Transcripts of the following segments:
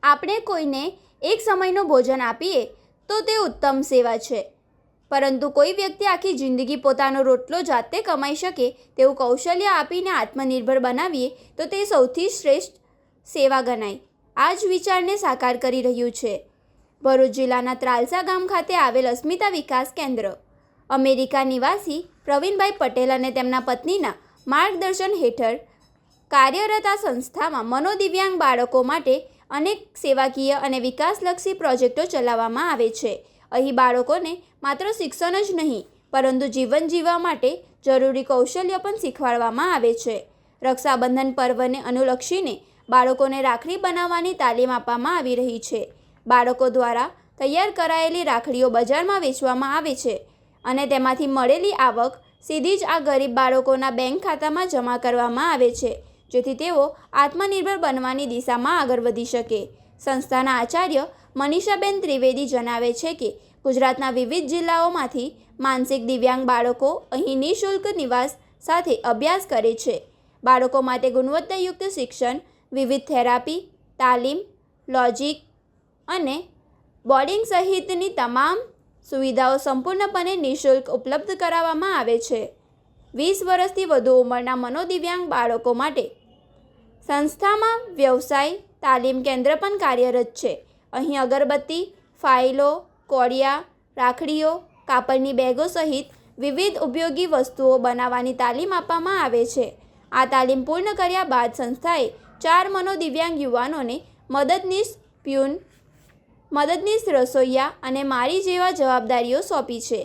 આપણે કોઈને એક સમયનું ભોજન આપીએ તો તે ઉત્તમ સેવા છે, પરંતુ કોઈ વ્યક્તિ આખી જિંદગી પોતાનો રોટલો જાતે કમાઈ શકે તેવું કૌશલ્ય આપીને આત્મનિર્ભર બનાવીએ તો તે સૌથી શ્રેષ્ઠ સેવા ગણાય. આ જ વિચારને સાકાર કરી રહ્યું છે ભરૂચ જિલ્લાના ત્રાલસા ગામ ખાતે આવેલ અસ્મિતા વિકાસ કેન્દ્ર. અમેરિકા નિવાસી પ્રવીણભાઈ પટેલ અને તેમના પત્નીના માર્ગદર્શન હેઠળ કાર્યરત આ સંસ્થામાં મનોદિવ્યાંગ બાળકો માટે અનેક સેવાકીય અને વિકાસલક્ષી પ્રોજેક્ટો ચલાવવામાં આવે છે. અહીં બાળકોને માત્ર શિક્ષણ જ નહીં પરંતુ જીવન જીવવા માટે જરૂરી કૌશલ્ય પણ શીખવાડવામાં આવે છે. રક્ષાબંધન પર્વને અનુલક્ષીને બાળકોને રાખડી બનાવવાની તાલીમ આપવામાં આવી રહી છે. બાળકો દ્વારા તૈયાર કરાયેલી રાખડીઓ બજારમાં વેચવામાં આવે છે અને તેમાંથી મળેલી આવક સીધી જ આ ગરીબ બાળકોના બેંક ખાતામાં જમા કરવામાં આવે છે, જેથી તેઓ આત્મનિર્ભર બનવાની દિશામાં આગળ વધી શકે. સંસ્થાના આચાર્ય મનીષાબેન ત્રિવેદી જણાવે છે કે ગુજરાતના વિવિધ જિલ્લાઓમાંથી માનસિક દિવ્યાંગ બાળકો અહીં નિઃશુલ્ક નિવાસ સાથે અભ્યાસ કરે છે. બાળકો માટે ગુણવત્તાયુક્ત શિક્ષણ, વિવિધ થેરાપી, તાલીમ, લોજિક અને બોર્ડિંગ સહિતની તમામ સુવિધાઓ સંપૂર્ણપણે નિઃશુલ્ક ઉપલબ્ધ કરાવવામાં આવે છે. 20 વર્ષથી વધુ ઉંમરના મનોદિવ્યાંગ બાળકો માટે સંસ્થામાં વ્યવસાય તાલીમ કેન્દ્ર પણ કાર્યરત છે. અહીં અગરબત્તી, ફાઇલો, કોડિયા, રાખડીઓ, કાપડની બેગો સહિત વિવિધ ઉપયોગી વસ્તુઓ બનાવવાની તાલીમ આપવામાં આવે છે. આ તાલીમ પૂર્ણ કર્યા બાદ સંસ્થાએ 4 મનોદિવ્યાંગ યુવાનોને મદદનીશ પ્યુન, મદદનીશ રસોઈયા અને માળી જેવા જવાબદારીઓ સોંપી છે.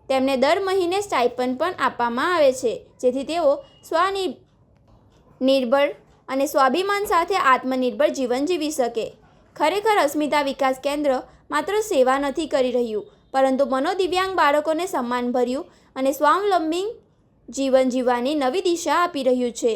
તેમને દર મહિને સ્ટાઇપન્ડ પણ આપવામાં આવે છે, જેથી તેઓ સ્વનિર્ભર અને સ્વાભિમાન સાથે આત્મનિર્ભર જીવન જીવી શકે. ખરેખર અસ્મિતા વિકાસ કેન્દ્ર માત્ર સેવા નથી કરી રહ્યું, પરંતુ મનોદિવ્યાંગ બાળકોને સન્માનભર્યું અને સ્વાવલંબી જીવન જીવવાની નવી દિશા આપી રહ્યું છે.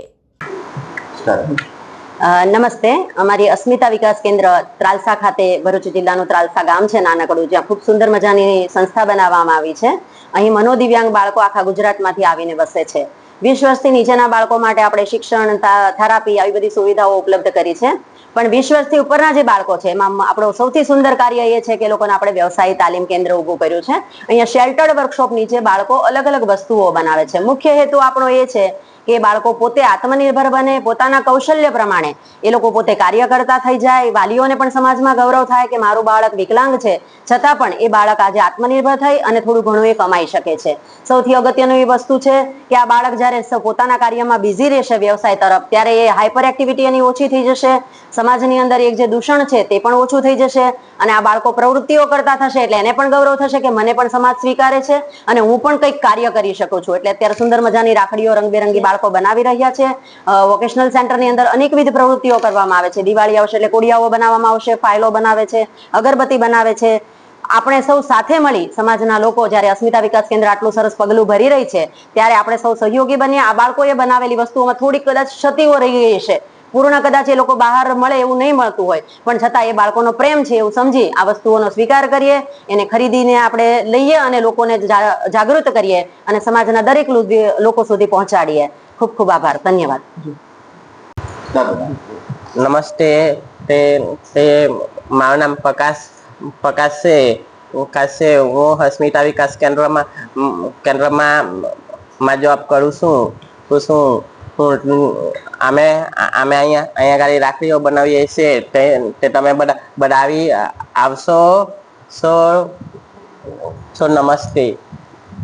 નમસ્તે. અમારી અસ્મિતા વિકાસ કેન્દ્ર ત્રાલસા ખાતે, ભરૂચ જિલ્લાનું ત્રાલસા ગામ છે નાનકડું, જ્યાં ખૂબ સુંદર મજાની સંસ્થા બનાવવામાં આવી છે. અહીં મનોદિવ્યાંગ બાળકો આખા ગુજરાતમાંથી આવીને વસે છે. 20 વર્ષથી નીચેના બાળકો માટે આપણે શિક્ષણ, થેરાપી આવી બધી સુવિધાઓ ઉપલબ્ધ કરી છે. પણ 20 વર્ષથી ઉપરના જે બાળકો છે એમાં આપણો સૌથી સુંદર કાર્ય એ છે કે લોકોને આપણે વ્યવસાય તાલીમ કેન્દ્ર ઊભું કર્યું છે. અહીંયા શેલ્ટર્ડ વર્કશોપ નીચે બાળકો અલગ અલગ વસ્તુઓ બનાવે છે. મુખ્ય હેતુ આપણો એ છે કે બાળકો પોતે આત્મનિર્ભર બને, પોતાના કૌશલ્ય પ્રમાણે એ લોકો પોતે કાર્ય કરતા થઈ જાય. વાલીઓને પણ સમાજમાં ગૌરવ થાય કે મારું બાળક વિકલાંગ છે છતાં પણ એ બાળક આજે આત્મનિર્ભર થઈ અને થોડું ઘણું એ કમાઈ શકે છે. સૌથી અગત્યનું એ વસ્તુ છે કે આ બાળક જ્યારે પોતાના કાર્યમાં બિઝી રહેશે વ્યવસાય તરફ, ત્યારે એ હાઇપર એક્ટિવિટી એની ઓછી થઈ જશે. સમાજની અંદર એક જે દૂષણ છે તે પણ ઓછું થઈ જશે અને આ બાળકો પ્રવૃત્તિઓ કરતા થશે એટલે એને પણ ગૌરવ થશે કે મને પણ સમાજ સ્વીકારે છે અને હું પણ કંઈક કાર્ય કરી શકું છું. એટલે અત્યારે સુંદર મજાની રાખડીઓ રંગબેરંગી બાળકો બનાવી રહ્યા છે. વોકેશનલ સેન્ટરની અંદર અનેકવિધ પ્રવૃત્તિઓ કરવામાં આવે છે. દિવાળી આવશે એટલે કોડિયાઓ બનાવવામાં આવશે, ફાઇલો બનાવે છે, અગરબત્તી બનાવે છે. આપણે સૌ સાથે મળી સમાજના લોકો જ્યારે અસ્મિતા વિકાસ કેન્દ્ર આટલું સરસ પગલું ભરી રહી છે ત્યારે આપણે સૌ સહયોગી બનીએ. આ બાળકોએ બનાવેલી વસ્તુઓમાં થોડીક કદાચ ક્ષતિઓ રહી ગઈ છે, પૂર્ણ કદાચ એ લોકો બહાર મળે એવું નહીં મળતું હોય, પણ છતાં એ બાળકોનો પ્રેમ છે એવું સમજી આ વસ્તુઓનો સ્વીકાર કરીએ, એને ખરીદીને આપણે લઈએ અને લોકોને જાગૃત કરીએ અને સમાજના દરેક લોકો સુધી પહોંચાડીએ. ખૂબ ખૂબ આભાર. ધન્યવાદ. નમસ્તે. મારું નામ પ્રકાશ છે. હું અસ્મિતા વિકાસ કેન્દ્રમાં જોબ કરું છું. અમે અહીંયા ગાડી રાખડીઓ બનાવીએ છીએ. તે તમે બધા બનાવી આવશો. નમસ્તે.